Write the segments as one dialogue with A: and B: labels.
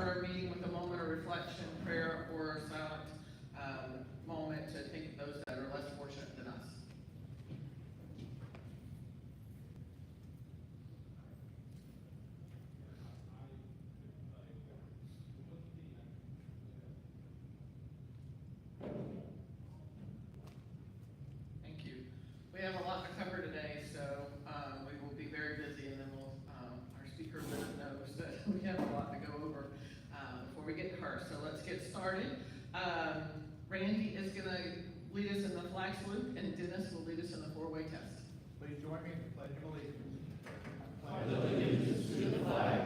A: our meeting with a moment of reflection, prayer, or a silent moment to think of those that are less fortunate than us. Thank you. We have a lot to cover today, so we will be very busy, and then our speaker knows that we have a lot to go over before we get to her. So let's get started. Randy is going to lead us in the flag salute, and Dennis will lead us in the four-way test.
B: Please join me in the Pledge of Allegiance.
C: Pledge allegiance to the flag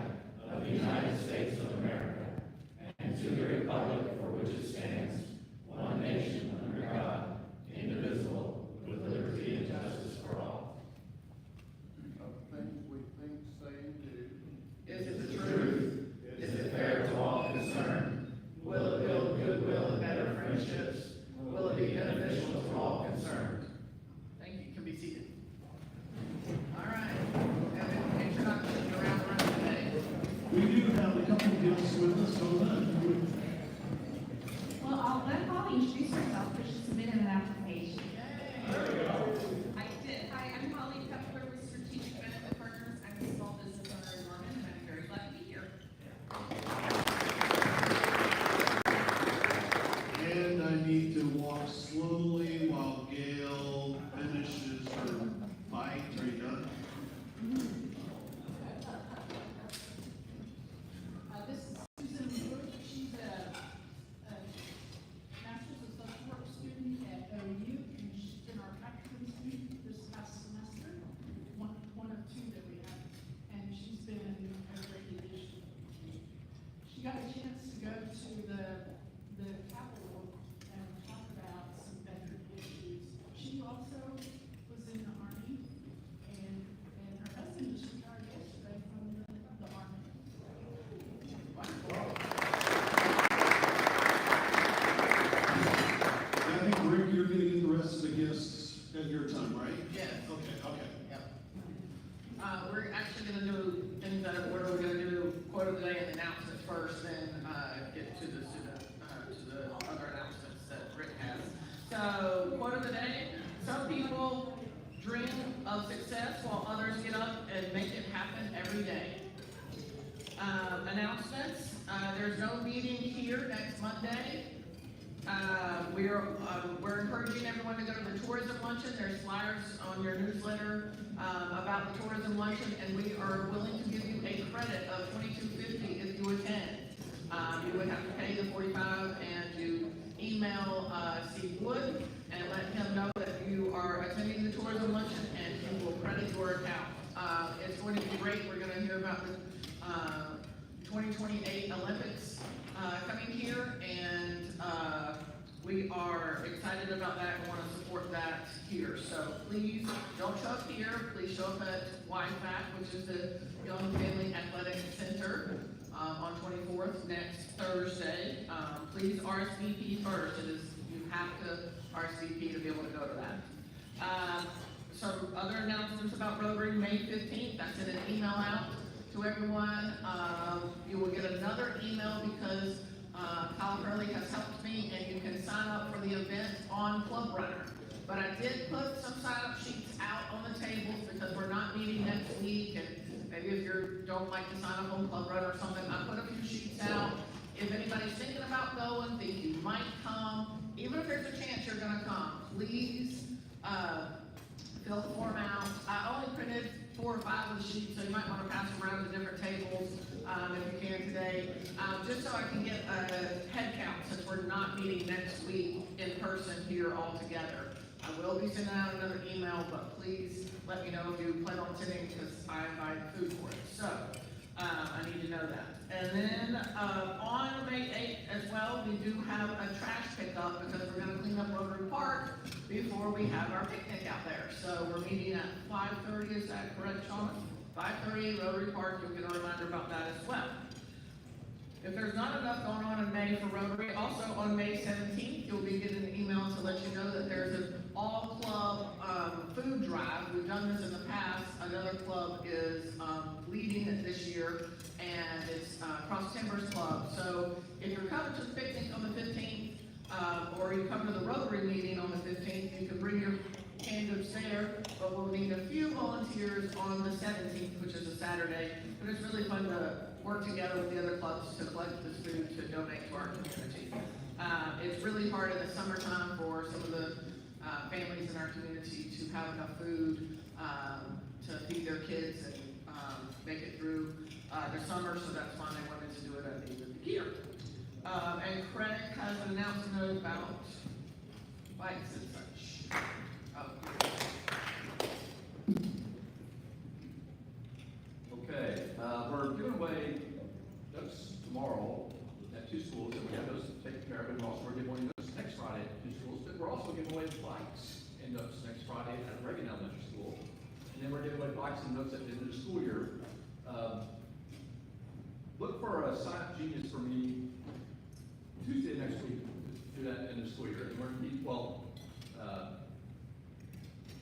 C: of the United States of America and to the republic for which it stands, one nation under God, indivisible, with liberty and justice for all.
D: Of things we think, say, and do.
A: Is it the truth?
C: Truth? Is it fair to all concerned? Will it build goodwill and better friendships? Will it be beneficial to all concerned?
A: Thank you. You can be seated. All right. Have an introduction around the room today.
D: We do have a couple of guests with us, so
E: Well, I'll let Holly introduce herself because she submitted an application. I did. Hi, I'm Holly Kepler with Strategic Benefit Partners. I'm a small business owner in Norman, and I'm very glad to be here.
D: And I need to walk slowly while Gail finishes her bite. Are you done?
F: This is Susan Wood. She's a Master's of Social Work student at OU, and she's been our faculty student this past semester, one of two that we have, and she's been a great addition. She got a chance to go to the Capitol and talk about some veteran issues. She also was in the Army, and her husband just retired yesterday from the Army.
D: I think, Rick, you're going to get the rest of the guests at your time, right?
A: Yes.
D: Okay.
A: Yep. We're actually going to do things out of order. We're going to do quote of the day and announcements first, then get to the other announcements that Rick has. So, quote of the day: some people dream of success while others get up and make it happen every day. Announcements: there's no meeting here next Monday. We're encouraging everyone to go to the tourism luncheon. There's flyers on your newsletter about the tourism luncheon, and we are willing to give you a credit of $22.50 if you attend. You would have to pay the $45, and you email Steve Wood and let him know that you are attending the tourism luncheon, and he will credit your account. It's going to be great. We're going to hear about the 2028 Olympics coming here, and we are excited about that and want to support that here. So please don't show up here. Please show up at YFAC, which is the Young Family Athletic Center, on 24th, next Thursday. Please RSVP first. You have to RSVP to be able to go to that. Some other announcements about Rotary: May 15th. I sent an email out to everyone. You will get another email because Kyle Hurley has helped me, and you can sign up for the event on Club Runner. But I did put some sign-up sheets out on the tables because we're not meeting next week, and maybe if you don't like to sign up on Club Runner or something, I put a few sheets out. If anybody's thinking about going, think you might come, even if there's a chance you're going to come, please fill the form out. I only printed 4 or 5 of the sheets, so you might want to pass them around to different tables if you can today, just so I can get a head count since we're not meeting next week in person here all together. I will be sending out another email, but please let me know if you plan on sending because I invite food for it. So I need to know that. And then on May 8th as well, we do have a trash pickup because we're going to clean up Rotary Park before we have our picnic out there. So we're meeting at 5:30, is that correct, Sean? 5:30 Rotary Park. You'll get a reminder about that as well. If there's not enough going on in May for Rotary, also on May 17th, you'll be getting an email to let you know that there's an all-club food drive. We've done this in the past. Another club is leading it this year, and it's Cross Timbers Club. So if you're coming to the picnic on the 15th, or you come to the Rotary meeting on the 15th, you can bring your canned goods there, but we'll need a few volunteers on the 17th, which is a Saturday. But it's really fun to work together with the other clubs to collect this food to donate to our community. It's really hard in the summertime for some of the families in our community to have enough food to feed their kids and make it through the summer, so that's why they wanted to do it at the end of the year. And Craig has an announcement about bikes and such.
C: Okay, we're giving away notes tomorrow at 2 schools, and we have those taken care of, and also we're giving away notes next Friday at 2 schools, but we're also giving away bikes and notes next Friday at Reagan Elementary School. And then we're giving away bikes and notes at the end of the school year. Look for a Sign Up Genius for Me Tuesday next week to do that in the school year. And we're going to meet,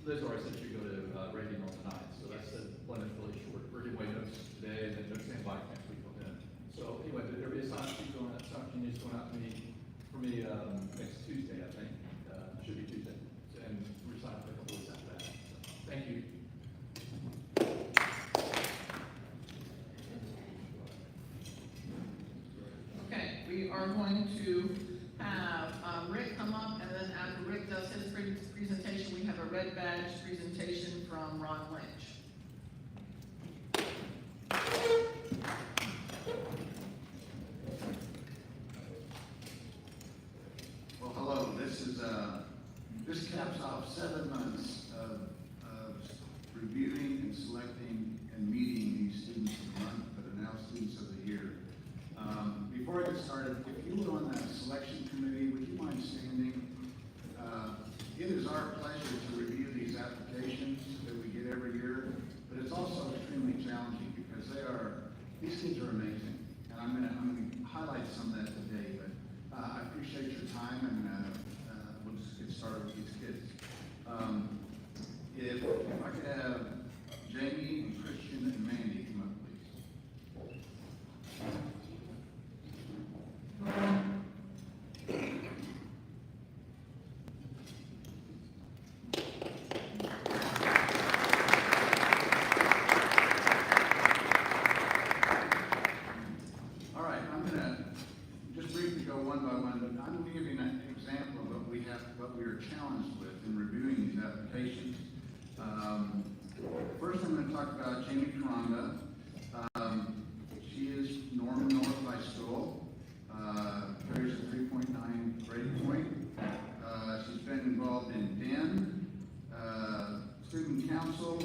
C: Liz already said she'd go to Reagan on tonight, so that's the one that's really short. We're giving away notes today, and then notes and bike next week on that. So anyway, there will be a Sign Up Sheet going out, Sign Up Genius going out to me, for me, next Tuesday, I think. Should be Tuesday. And we're signing up a couple weeks after that. So, thank you.
A: Okay, we are going to have Rick come up, and then after Rick does his presentation, we have a red badge presentation from Ron Lynch.
G: Well, hello, this caps off 7 months of reviewing and selecting and meeting these students of the month that are now students of the year. Before I get started, if you were on that selection committee, would you mind standing? It is our pleasure to review these applications that we get every year, but it's also extremely challenging because these kids are amazing. And I'm gonna highlight some of that today, but I appreciate your time, and we'll just get started with these kids. If I could have Jamie and Christian and Mandy come up, please. All right, I'm gonna just briefly go one by one, but I'm gonna give you an example of what we are challenged with in reviewing these applications. First, I'm gonna talk about Jamie Karanda. She is Norman North High School, carries a 3.9 grade point. She's been involved in DEN, student council,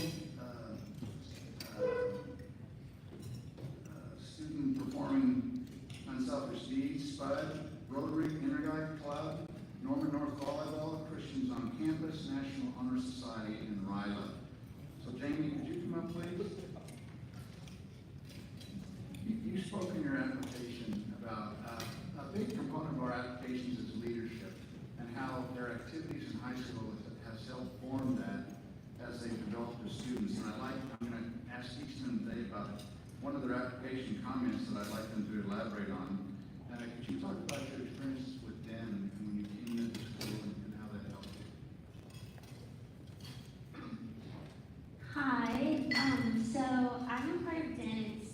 G: student performing unselfish deeds, SPUD, Rotary, Interguide Club, Norman North Volleyball, Christians on Campus, National Honor Society, and RILA. So Jamie, could you come up, please? You spoke in your application about a big component of our applications is leadership, and how their activities in high school has helped form that as they develop their students. And I'm going to ask each of them today about one of their application comments that I'd like them to elaborate on. Could you talk about your experiences with Dan and when you came into school and how that helped you?
H: Hi, so I'm a part of DEN. It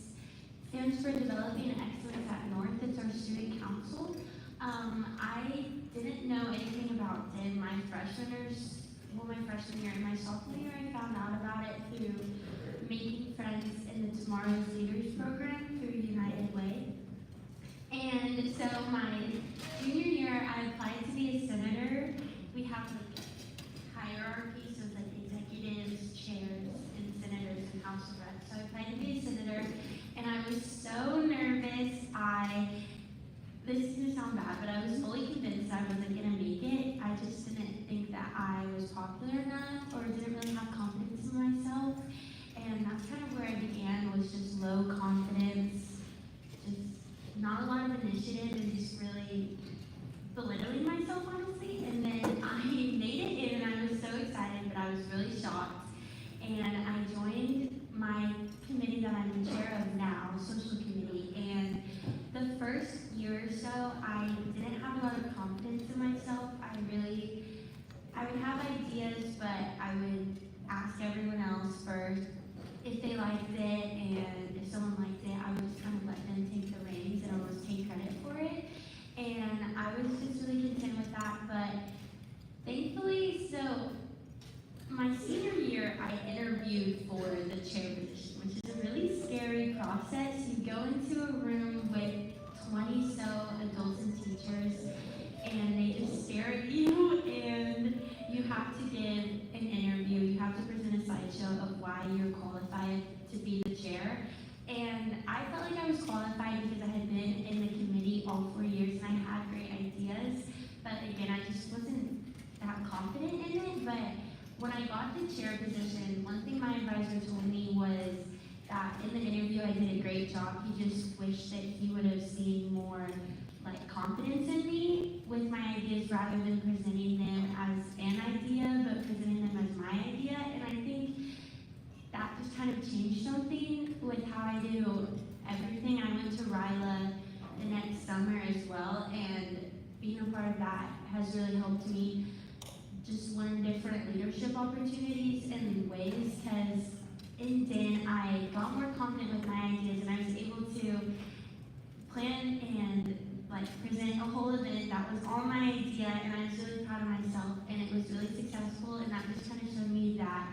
H: stands for Developing Excellence at North. It's our student council. I didn't know anything about DEN my freshman year and my sophomore year. I found out about it through making friends in the Tomorrow's Leaders program through United Way. And so my junior year, I applied to be a senator. We have like hierarchy, so it's like executives, chairs, and senators and House of Reps. So I applied to be a senator, and I was so nervous. This is gonna sound bad, but I was fully convinced I wasn't gonna make it. I just didn't think that I was popular enough, or didn't really have confidence in myself. And that's kind of where I began, was just low confidence, just not a lot of initiative, and just really interviewed for the chair position, which is a really scary process. You go into a room with 20 so adults and teachers, and they just stare at you, and you have to give an interview. You have to present a slideshow of why you're qualified to be the chair. And I felt like I was qualified because I had been in the committee all 4 years and I had great ideas. But again, I just wasn't that confident in it. But when I got the chair position, one thing my advisor told me was that in the interview I did a great job. He just wished that he would have seen more like confidence in me with my ideas rather than presenting them as an idea, but presenting them as my idea. And I think that just kind of changed something with how I do everything. I went to RILA the next summer as well, and being a part of that has really helped me just learn different leadership opportunities and ways, because in DIN I got more confident with my ideas and I was able to plan and like present a whole event that was all my idea, and I was really proud of myself, and it was really successful. And that just kind of showed me that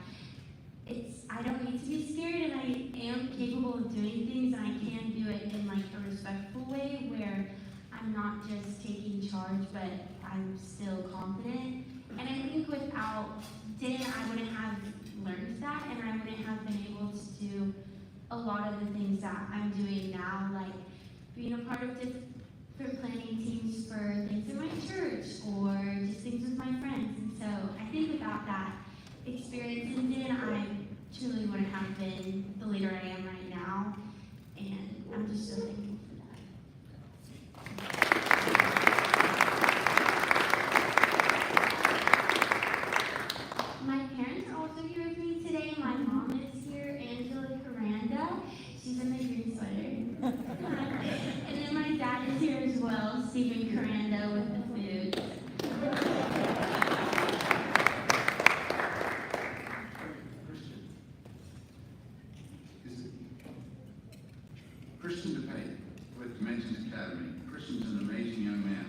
H: I don't need to be scared, and I am capable of doing things, and I can do it in like a respectful way where I'm not just taking charge, but I'm still confident. And I think without DIN, I wouldn't have learned that, and I wouldn't have been able to do a lot of the things that I'm doing now, like being a part of different planning teams for things in my church or just things with my friends. And so I think without that experience in DIN, I truly wouldn't have been the leader I am right now, and I'm just so thankful for that. My parents are also here with me today. My mom is here, Angela Caranda. She's in the green sweater. And then my dad is here as well, Stephen Caranda, with the food.
G: Christian DePay with Dimensions Academy. Christian's an amazing young man.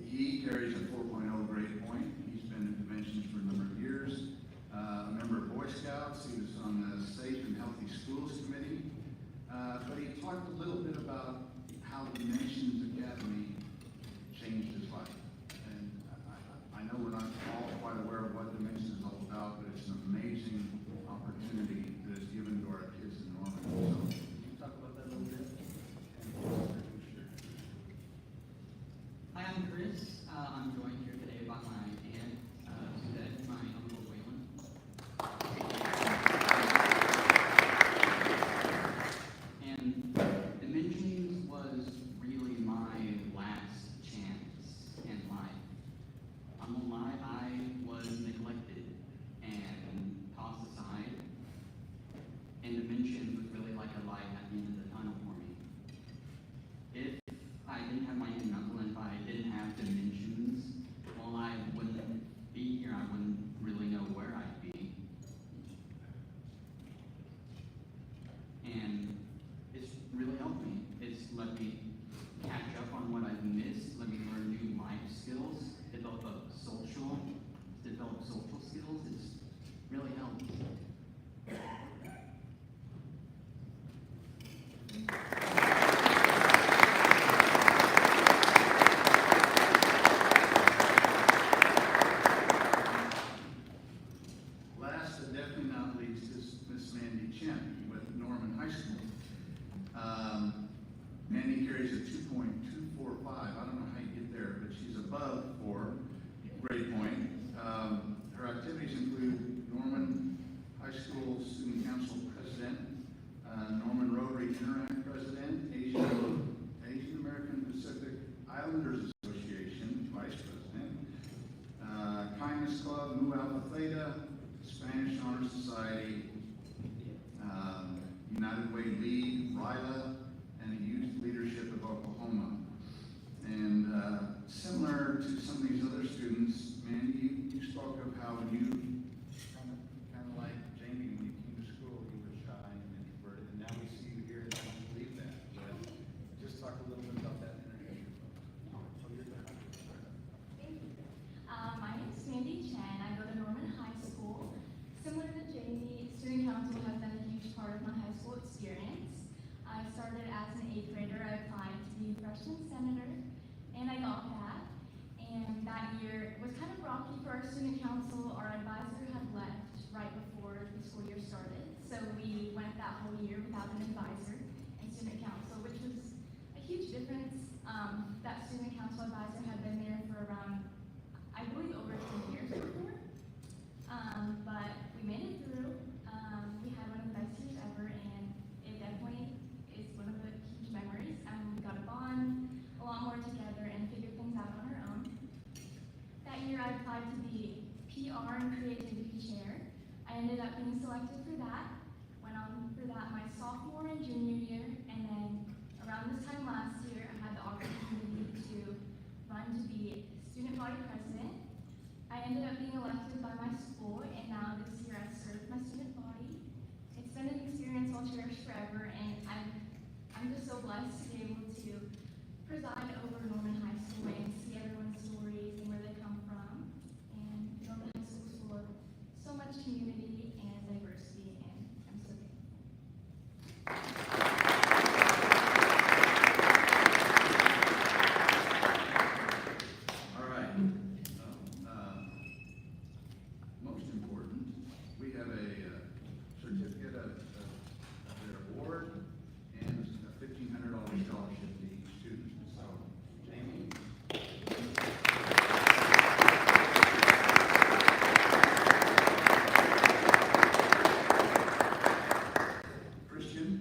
G: He carries a 4.0 grade point. He's been in Dimensions for a number of years. A member of Boy Scouts. He was on the Safe and Healthy Schools Committee. But he talked a little bit about how Dimensions Academy changed his life. And I know we're not all quite aware of what Dimensions is all about, but it's an amazing opportunity that is given to our kids in Norman. So, can you talk about that a little bit?
I: Hi, I'm Chris. I'm joined here today by my aunt, Suzette, my uncle Waylon. And Dimensions was really my last chance in life. I'm gonna lie, I was neglected and tossed aside. And Dimensions was really like a light at the end of the tunnel for me. If I didn't have my aunt and uncle, and if I didn't have Dimensions, well, I wouldn't be here. I wouldn't really know where I'd be. And it's really helped me. It's let me catch up on what I've missed, let me learn new life skills, develop social skills. It's really helped.
G: Last but definitely not least is Miss Mandy Chen with Norman High School. Mandy carries a 2.245. I don't know how you get there, but she's above 4 grade point. Her activities include Norman High School Student Council President, Norman Rotary Interact President, Asian American Pacific Islanders Association Vice President, Kindness Club, Mu Alpha Theta, Spanish Honor Society, United Way League, RILA, and the Youth Leadership of Oklahoma. And similar to some of these other students, Mandy, you spoke of how you kind of like Jamie when you came to school, you were shy and introverted, and now we see you here and I don't believe that. But just talk a little bit about that interview.
J: Thank you. My name is Mandy Chen. I go to Norman High School. was kind of rocky for our student council. Our advisor had left right before the school year started, so we went that whole year without an advisor and student council, which was a huge difference. That student council advisor had been there for around, I believe, over 10 years before. But we made it through. We had one of the best years ever, and it definitely is one of the huge memories. We got a bond, a lot more together, and figured things out on our own. That year, I applied to be PR and creativity chair. I ended up being selected for that. Went on for that my sophomore and junior year, and then around this time last year, I had the opportunity to run to be student body president. I ended up being elected by my school, and now this year I serve my student body. It's been an experience I'll cherish forever, and I'm just so blessed to be able to preside over Norman High School and see everyone's stories and where they come from. And Norman High School is full of so much community and diversity, and I'm so thankful.
G: All right. Most important, we have a certificate of their award and a $1,500 scholarship to each student. So, Jamie. Christian.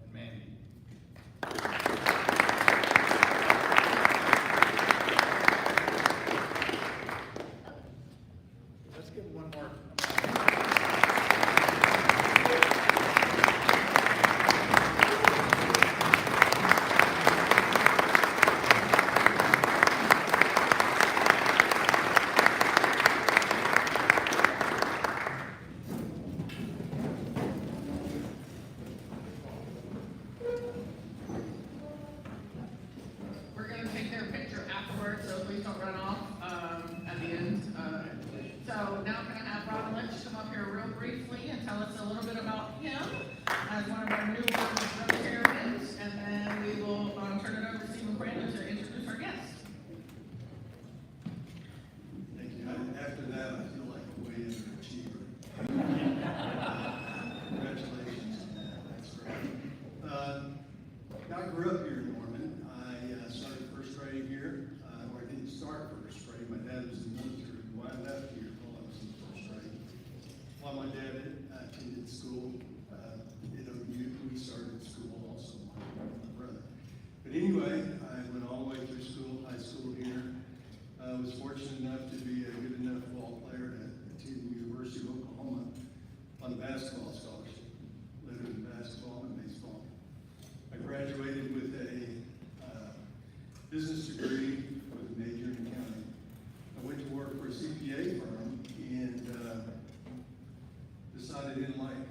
G: And Mandy.
B: Let's give one more.
A: We're gonna take their picture afterwards, so please don't run off, at the end. So now can I have Robin Lynch come up here real briefly and tell us a little bit about him as one of our new Rotarians, and then we will, turn it over to Stephen Brandon to introduce our guest.
D: Thank you. After that, I feel like a way underachiever. Congratulations on that. That's great. I grew up here in Norman. I started first grade here, or I didn't start first grade. My dad was in the military, so I left here while I was in first grade. While my dad attended school at OU, we started school also, my brother. But anyway, I went all the way through school, high school here. I was fortunate enough to be a good enough ball player to attend the University of Oklahoma on a basketball scholarship, led in basketball and baseball. I graduated with a business degree with a major in accounting. I went to work for a CPA firm and decided I didn't like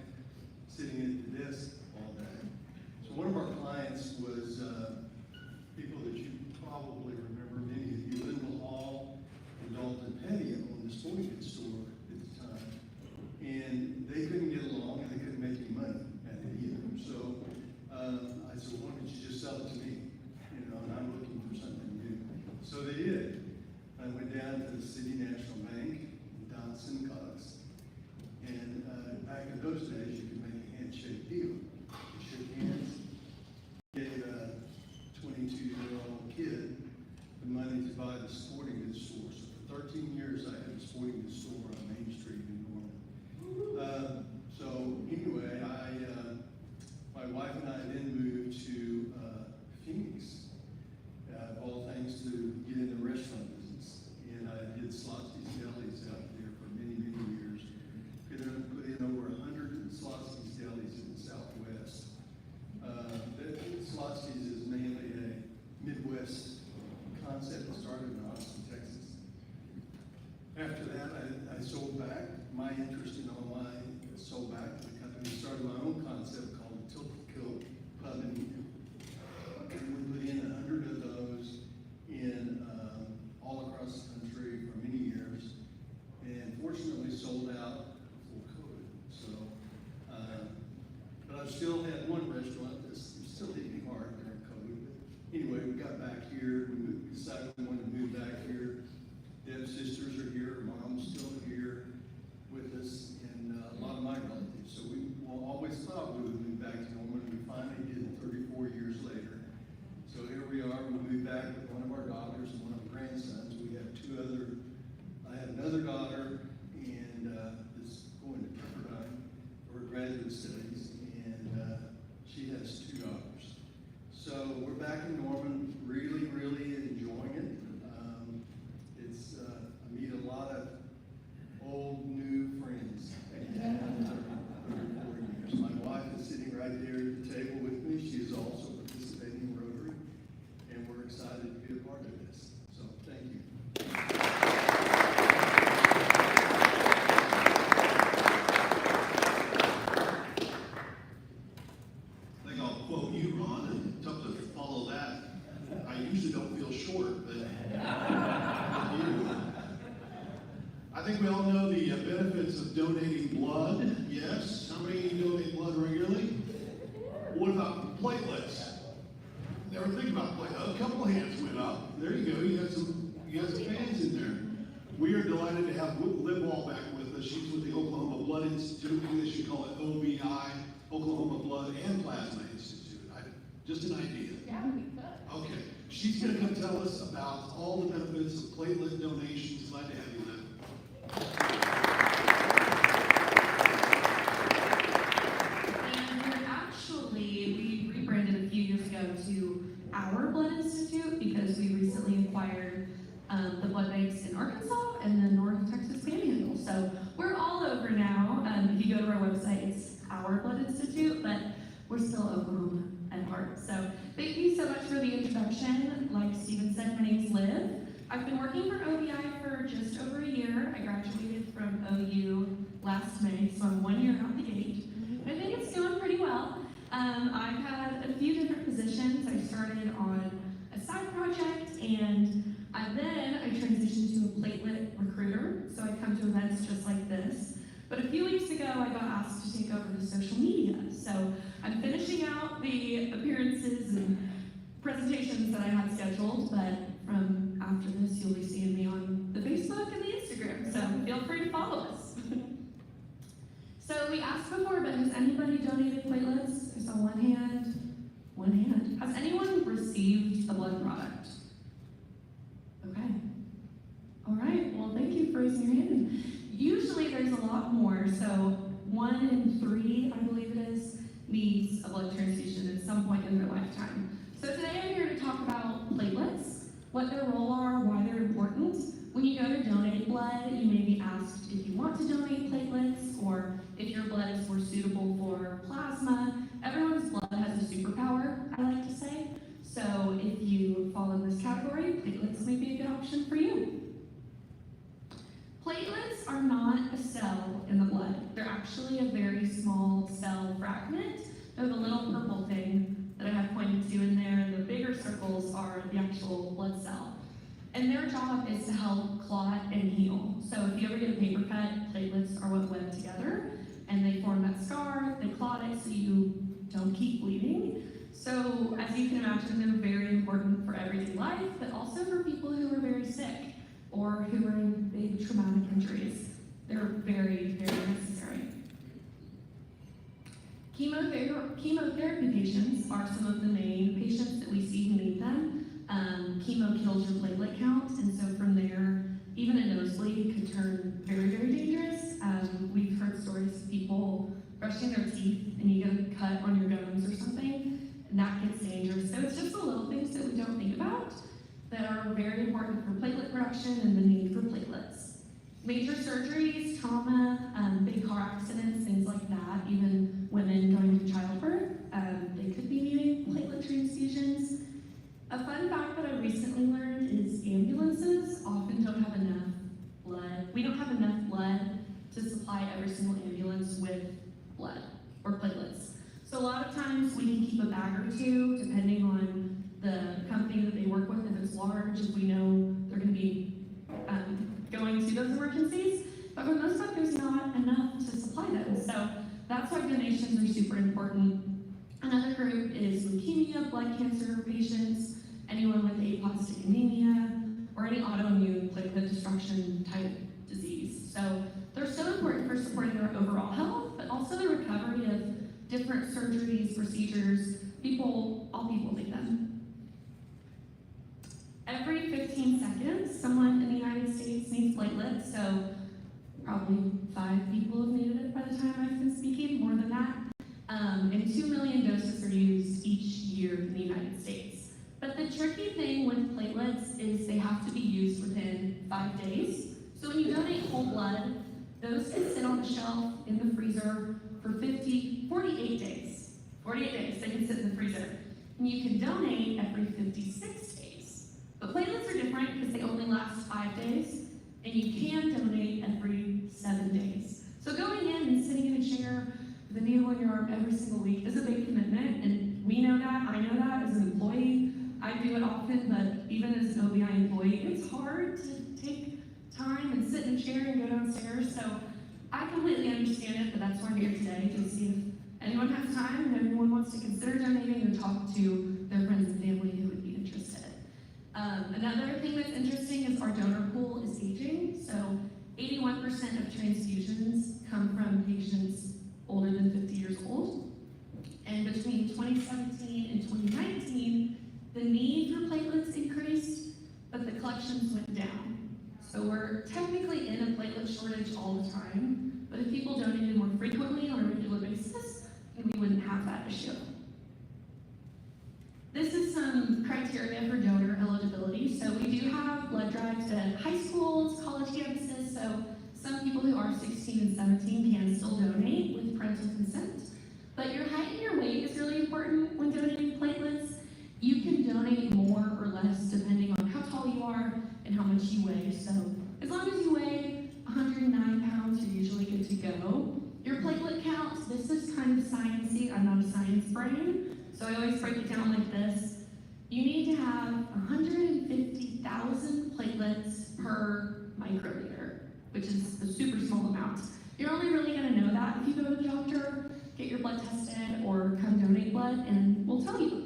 D: sitting at the desk all day. So one of our clients was people that you probably remember, many of you, Linville Hall and Dalton Petty owned the sporting goods store at the time. And they couldn't get along and they couldn't make any money at it either. So I said, why don't you just sell it to me? And I'm looking for something new. So they did. I went down to the City National Bank in Donson, Cox. And back in those days, you could make a handshake deal. You shook hands, gave a 22-year-old kid the money to buy the sporting goods store. So for 13 years, I had a sporting goods store on Main Street in Norman. So anyway, my wife and I then moved to Phoenix, of all things, to get in the restaurant business. And I did Slotsky's Delis out there for many, many years. Put in over 100 Slotsky's Delis in the Southwest. Slotsky's is mainly a Midwest concept that started in Austin, Texas. After that, I sold back. My interest in online sold back to the company. Started my own concept called the Tilted Kilt Pub and Eatery. And we put in 100 of those in all across the country for many years. And fortunately, sold out before COVID. So, but I've still had one restaurant that's still hitting me hard during COVID. But anyway, we got back here, we decided we wanted to move back here. Deb's sisters are here, her mom's still here with us, and a lot of my relatives. So we always thought we would move back to Norman, and we finally did 34 years later. So here we are, we moved back with one of our daughters and one of our grandsons. I have another daughter, and is going to Pepperdine for her graduate studies, and she has 2 daughters. So we're back in Norman, really, really enjoying it. I meet a lot of old, new friends. 34 years. My wife is sitting right there at the table with me. She is also participating in Rotary, and we're excited to be a part of this. So thank you.
K: I think I'll quote you, Ron, and tough to follow that. I usually don't feel short, but you. I think we all know the benefits of donating blood. Yes. How many donate blood regularly? What about platelets? Never think about platelets. A couple hands went up. There you go. You got some fans in there. We are delighted to have Liv Walbeck with us. She's with the Oklahoma Blood Institute. Maybe they should call it OBI, Oklahoma Blood and Plasma Institute. Just an idea.
E: Yeah, we could.
K: Okay. She's going to come tell us about all the benefits of platelet donations. Glad to have you, Liv.
E: And we rebranded a few years ago to Our Blood Institute because we recently acquired the blood banks in Arkansas and the North Texas Panhandle. So we're all over now. If you go to our website, it's Our Blood Institute, but we're still Oklahoma at heart. So thank you so much for the introduction. Like Stephen said, my name's Liv. I've been working for OBI for just over a year. I graduated from OU last May, so I'm 1 year out the gate. I think it's doing pretty well. I've had a few different positions. I started on a side project, and then I transitioned to a platelet recruiter, so I come to events just like this. But a few weeks ago, I got asked to take over the social media. So I'm finishing out the appearances and presentations that I had scheduled, but from after this, you'll be seeing me on the Facebook and the Instagram, so feel free to follow us. So we asked before, but has anybody donated platelets? I saw one hand. One hand. Has anyone received a blood product? Okay. All right, well, thank you for raising your hand. Usually there's a lot more, so 1 in 3, I believe it is, needs a blood transfusion at some point in their lifetime. So today I'm here to talk about platelets, what their role are, why they're important. When you go to donate blood, you may be asked if you want to donate platelets or if your blood is more suitable for plasma. Everyone's blood has a superpower, I like to say. So if you fall in this category, platelets may be a good option for you. Platelets are not a cell in the blood. They're actually a very small cell fragment. They're the little purple thing that I have pointed to in there. The bigger circles are the actual blood cell. And their job is to help clot and heal. So if you ever get a paper cut, platelets are what web together, and they form that scar, they clot it so you don't keep bleeding. So as you can imagine, they're very important for everyday life, but also for people who are very sick or who are in big traumatic injuries. They're very, very necessary. Chemotherapy patients are some of the main patients that we see who need them. Chemo kills your platelet count, and so from there, even a nosebleed could turn very, very dangerous. We've heard stories of people brushing their teeth and you get a cut on your gums or something, and that gets dangerous. So it's just the little things that we don't think about that are very important for platelet production and the need for platelets. Major surgeries, trauma, big car accidents, things like that, even women going through childbirth, they could be needing platelet transfusions. A fun fact that I recently learned is ambulances often don't have enough blood. We don't have enough blood to supply every single ambulance with blood or platelets. So a lot of times we can keep a bag or two, depending on the company that they work with. If it's large, if we know they're going to be going to those emergencies. But for the most part, there's
L: important. Another group is leukemia, blood cancer patients, anyone with aplastic anemia, or any autoimmune platelet destruction type disease. So they're so important for supporting their overall health, but also the recovery of different surgeries, procedures. All people need them. Every 15 seconds, someone in the United States needs platelets, so probably 5 people have needed it by the time I've been speaking, more than that. And 2 million doses are used each year in the United States. But the tricky thing with platelets is they have to be used within 5 days. So when you donate whole blood, those can sit on the shelf in the freezer for 48 days. 48 days, they can sit in the freezer. And you can donate every 56 days. But platelets are different because they only last 5 days, and you can donate every 7 days. So going in and sitting in a chair with a needle in your arm every single week is a big commitment, and we know that, I know that as an employee. I do it often, but even as an OBI employee, it's hard to take time and sit in a chair and go downstairs. So I completely understand it, but that's why I'm here today, to see if anyone has time and everyone wants to consider donating or talk to their friends and family who would be interested. Another thing that's interesting is our donor pool is aging. So 81% of transfusions come from patients older than 50 years old. And between 2017 and 2019, the need for platelets increased, but the collections went down. So we're technically in a platelet shortage all the time, but if people donated more frequently on a regular basis, then we wouldn't have that issue. This is some criteria for donor eligibility. So we do have blood drives at high schools, college campuses, so some people who are 16 and 17 can still donate with parental consent. But your height and your weight is really important when donating platelets. You can donate more or less depending on how tall you are and how much you weigh. So as long as you weigh 109 pounds, you're usually good to go. Your platelet count, this is kind of sciencey. I'm not a science brain, so I always break it down like this. You need to have 150,000 platelets per microliter, which is a super small amount. You're only really going to know that if you go to the doctor, get your blood tested, or come donate blood, and we'll tell you.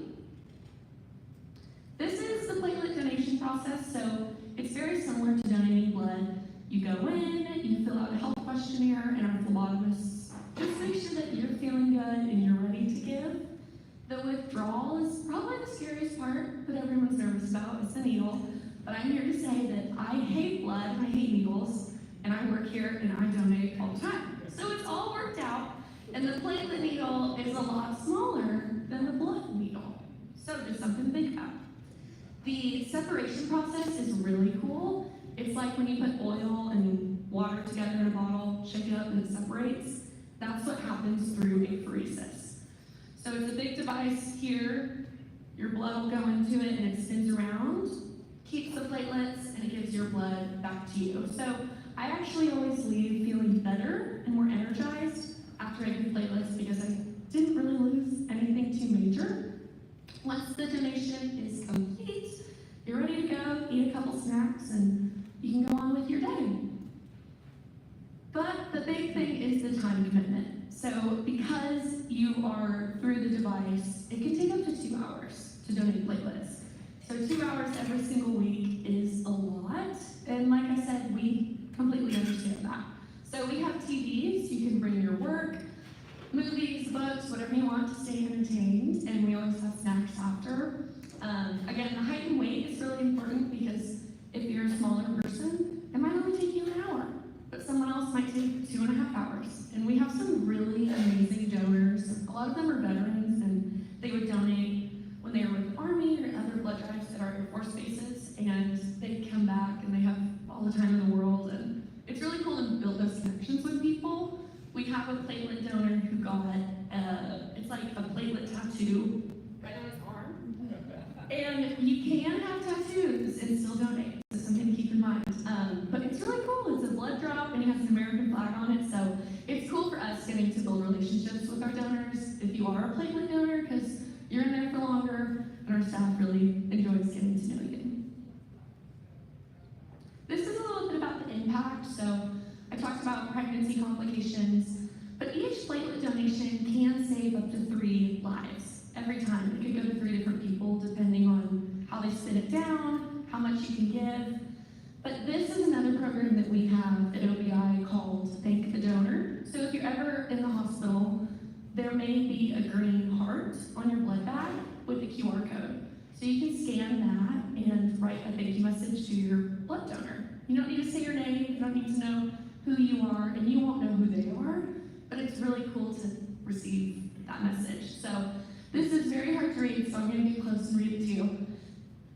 L: This is the platelet donation process, so it's very similar to donating blood. You go in, you fill out a health questionnaire, and our phlebotomists just make sure that you're feeling good and you're ready to give. The withdrawal is probably the scariest part that everyone's nervous about. It's the needle. But I'm here to say that I hate blood, I hate needles, and I work here and I donate all the time. So it's all worked out, and the platelet needle is a lot smaller than the blood needle. So just something to think about. The separation process is really cool. It's like when you put oil and water together in a bottle, shake it up and it separates. That's what happens through apheresis. So it's a big device here. Your blood will go into it and it spins around, keeps the platelets, and it gives your blood back to you. So I actually always leave feeling better and more energized after I give platelets because I didn't really lose anything too major. Once the donation is complete, you're ready to go, eat a couple snacks, and you can go on with your day. But the big thing is the time commitment. So because you are through the device, it can take up to 2 hours to donate platelets. So 2 hours every single week is a lot, and like I said, we completely understand that. So we have TVs, you can bring your work, movies, books, whatever you want to stay entertained, and we always have snacks after. Again, the height and weight is really important because if you're a smaller person, it might only take you an hour, but someone else might take 2.5 hours. And we have some really amazing donors. A lot of them are veterans, and they would donate when they were with the Army or other blood drives at our Air Force bases, and they'd come back and they have all the time in the world, and it's really cool to build those connections with people. We have a platelet donor who got, it's like a platelet tattoo right on his arm. And you can have tattoos and still donate, so something to keep in mind. But it's really cool. It's a blood drop and it has an American flag on it, so it's cool for us getting to build relationships with our donors if you are a platelet donor, because you're in there for longer and our staff really enjoys getting to know you. This is a little bit about the impact. So I talked about pregnancy complications, but each platelet donation can can save up to 3 lives every time. It could go to 3 different people depending on how they spin it down, how much you can give. But this is another program that we have at OBI called Thank the Donor. So if you're ever in the hospital, there may be a green heart on your blood bag with a QR code. So you can scan that and write a thank you message to your blood donor. You don't need to say your name, you don't need to know who you are, and you won't know who they are, but it's really cool to receive that message. So this is very hard to read, so I'm going to get close and read it to you.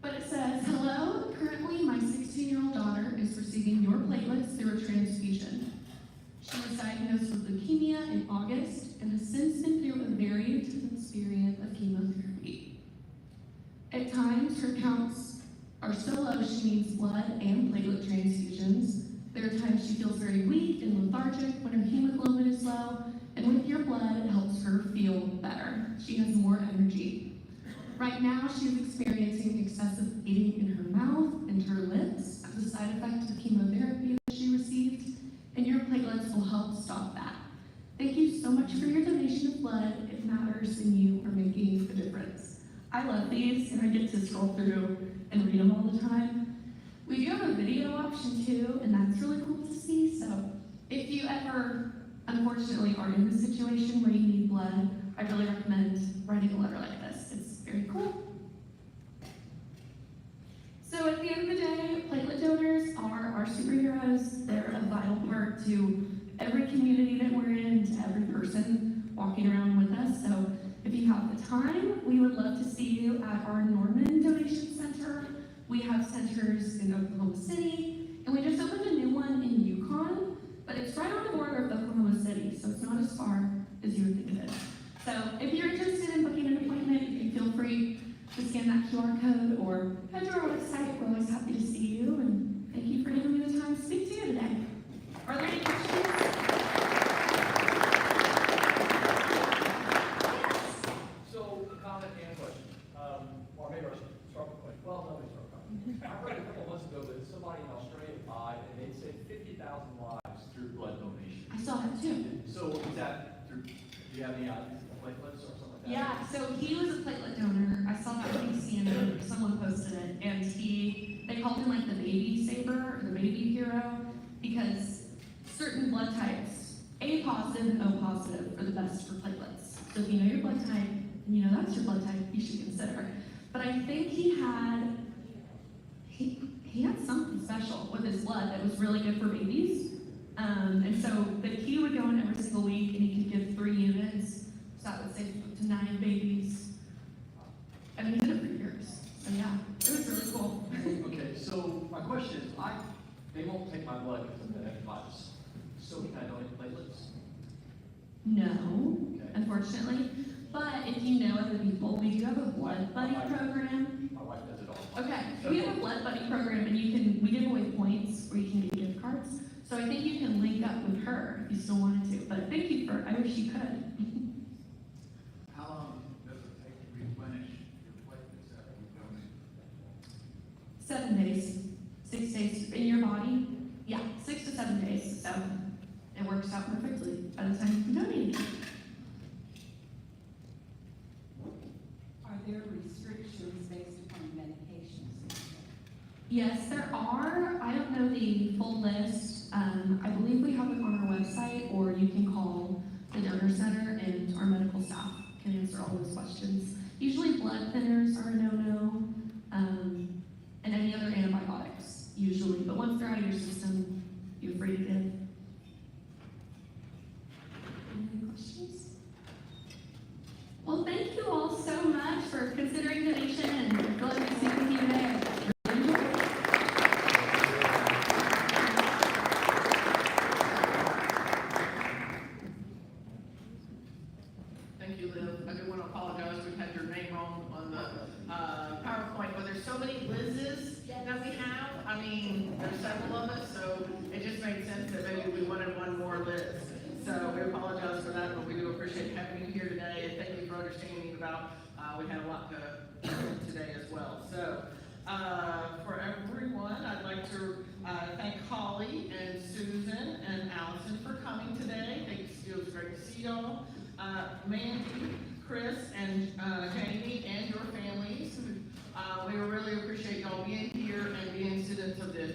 L: But it says, hello, currently my 16-year-old daughter is receiving your platelets through a transfusion. She was diagnosed with leukemia in August and has since been through a very intense period of chemotherapy. At times, her counts are so low she needs blood and platelet transfusions. There are times she feels very weak and lethargic when her hemoglobin is low, and with your blood, it helps her feel better. She has more energy. Right now, she is experiencing excessive bleeding in her mouth and her lips as a side effect of chemotherapy that she received, and your platelets will help stop that. Thank you so much for your donation of blood. It matters, and you are making a difference. I love these, and I get to scroll through and read them all the time. We do have a video option too, and that's really cool to see. So if you ever, unfortunately, are in a situation where you need blood, I really recommend writing a letter like this. It's very cool. So at the end of the day, platelet donors are our superheroes. They're a vital part to every community that we're in, to every person walking around with us. So if you have the time, we would love to see you at our Norman Donation Center. We have centers in Oklahoma City, and we just opened a new one in Yukon, but it's right on the border of Oklahoma City, so it's not as far as you would think it is. So if you're interested in booking an appointment, you can feel free to scan that QR code or head to our website. We're always happy to see you, and thank you for giving me the time to speak to you today. Are there any questions?
B: So, a comment and a question. Or maybe I'll start with a question. Well, let me start with a comment. I read a couple of months ago that somebody in Australia died and they'd saved 50,000 lives through blood donation.
L: I saw that too.
B: So, is that through, do you have any platelets or something like that?
L: Yeah, so he was a platelet donor. I saw that on CNN, someone posted it, and they called him like the baby saver, or the baby hero, because certain blood types, A positive and O positive, are the best for platelets. So if you know your blood type, and you know that's your blood type, you should consider. But I think he had something special with his blood that was really good for babies. And so that he would go in every single week and he could give 3 units. So that would save up to 9 babies. And he did it for years. So yeah, it was really cool.
B: Okay, so my question is, they won't take my blood because of the hepatitis. So can I donate platelets?
L: No,
B: Okay.
L: unfortunately. But if you know other people, we do have a blood buddy program.
B: My wife does it all.
L: Okay, we have a blood buddy program, and we give away points where you can get gift cards. So I think you can link up with her if you still wanted to. But thank you I wish you could.
G: How long does it take to replenish your platelets after you donate?
L: 7 days, 6 days in your body. Yeah, 6 to 7 days. So it works out perfectly by the time you can donate.
F: Are there restrictions based upon medications?
L: Yes, there are. I don't know the full list. I believe we have it on our website, or you can call the donor center and our medical staff can answer all those questions. Usually blood thinners are a no-no, and any other antibiotics, usually. But once they're out of your system, you're free to give. Any questions? Well, thank you all so much for considering donation and letting me speak with you today.
A: Thank you, Liv. I do want to apologize, we had your name wrong on the PowerPoint, but there's so many Liz's that we have. I mean, there's several of us, so it just made sense that maybe we wanted one more Liz. So we apologize for that, but we do appreciate having you here today, and thank you for understanding about, we had a lot to today as well. So, for everyone, I'd like to thank Holly and Susan and Allison for coming today. It was great to see y'all. Mandy, Chris, and Jamie, and your families. We really appreciate y'all being here and being students of the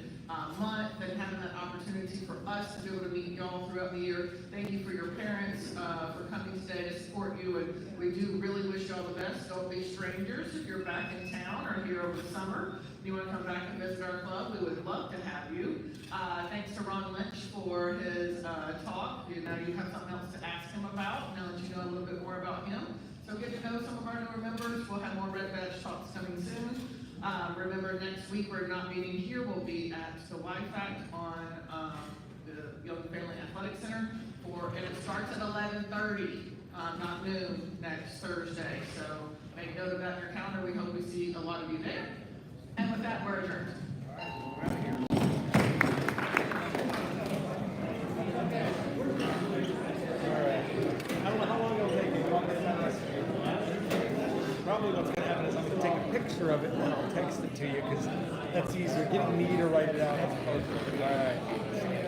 A: month and having that opportunity for us to be able to meet y'all throughout the year. Thank you for your parents for coming today to support you, and we do really wish y'all the best. Don't be strangers if you're back in town or here over the summer. If you want to come back and visit our club, we would love to have you. Thanks to Ron Lynch for his talk. You know, you have something else to ask him about now that you know a little bit more about him. So get to know some of our newer members. We'll have more Red Badge talks coming soon. Remember, next week we're not meeting here. We'll be at the YFAC on the Young Family Athletic Center and it starts at 11:30, not noon, next Thursday. So make note of that in your calendar. We hope we see a lot of you there. And with that, we're adjourned.
M: I don't know how long it'll take me to walk this out. Probably what's going to happen is I'm going to take a picture of it and then I'll text it to you because that's easier. Getting me to write it out. That's perfect. All right.